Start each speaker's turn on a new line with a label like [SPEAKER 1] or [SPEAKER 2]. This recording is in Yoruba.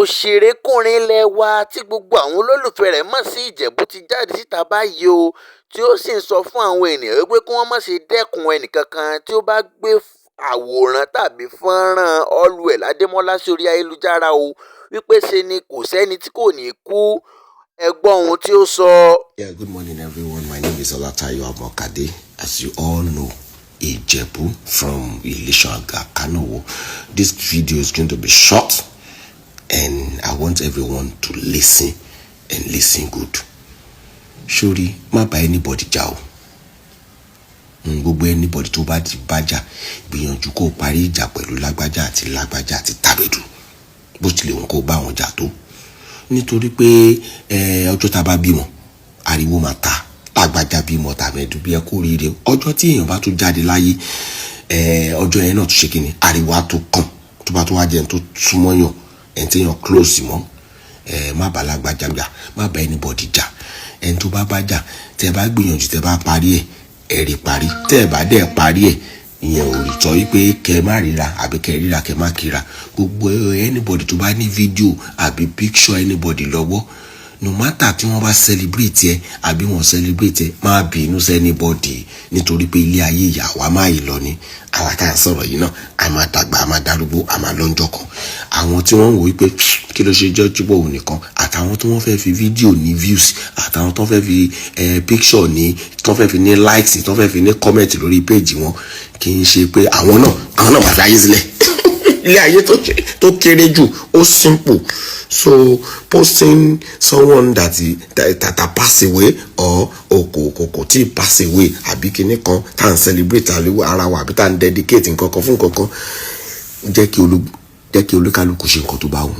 [SPEAKER 1] òṣèrékùnrin ilẹ̀ wa tí gbogbo àwọn olólùfẹ́ rẹ̀ mọ̀ sí Ìjẹ̀bú ti jáde síta báyìí o, tí ó sì ń sọ fún àwọn ènìyàn wípé kí wọ́n má ṣe dẹ́kun ẹnìkankan tí ó bá gbé àwòrán tàbí fọ́nrán ALLWELL Adémọ́lá sórí ayélujára o, wípé ṣe ni kò sẹ́ni tí kò ní kú. Ẹ gbọ́ ohun tí ó sọ.
[SPEAKER 2] Yeah, good morning everyone. My name is Olatayo Amokade. As you all know, Ijebu from Ilishaga, Kanowo. This video is going to be short and I want everyone to listen and listen good. Surely, má bá anybody jà o. Gbogbo anybody tó bá ti bájà, gbìyànjú kó parí ìjà pẹ̀lú lágbájá àti Tàbẹ̀dù. Bó tilẹ̀ wọ́n kó bá wọn jà tó. Nítorí pé ọjọ́ tá bá bímọ, ariwo máa ta. Lágbájá bímọ Tàbẹ̀dù bí ẹ kú rire. Ọjọ́ tí èèyàn bá tún jáde láyé, ọjọ́ yẹn náà tún ṣe kíni, ariwo á tó kàn. Tó bá tún wá jẹ́ tó súnmọ́ yàn, ẹni tí èèyàn close mọ́. Má bá lágbájá jà, má bá anybody jà. Ẹni tó bá bá jà, tẹ́ bá gbìyànjú tẹ́ bá parí ẹ̀, ẹ rí parí. Tẹ́ bá dẹ̀ parí ẹ̀, ìyẹn ò rí sọ wípé kẹ́ má ríra àbí kẹ́ ríra kẹ́ má kíra. Gbogbo anybody tó bá ní fídíò àbí picture anybody lọ́wọ́, no matter tí wọ́n bá celebrate ẹ àbí wọ́n celebrate ẹ, má bínú sí anybody nítorí pé ilé ayé ìyá wa máa yìí lọ ní. Àwa tá à ń sọ̀rọ̀ yìí náà, a máa dàgbà, a máa darúgbó, a máa lọ́njọ́ kan. Àwọn tí wọ́n ń wò wípé kí ló ṣe jẹ́ ojúbọ òun nìkan, àtàwọn tí wọ́n fẹ́ fi fídíò ní views, àtàwọn tó fẹ́ fi picture ní, tó fẹ́ fi ní likes, tó fẹ́ fi ní comment lórí page wọn, kì í ṣe pé àwọn náà máa fi ayé sílẹ̀. Ilé ayé tó kéré jù, ó simple. So posting someone that pass away or kò tí pass away àbí kíní kan tá à ń celebrate ara wa àbí tá à ń dedicate nǹkan kan fún nǹkan kan, jẹ́ kí olúkálùkù ṣe nǹkan tó bá wù.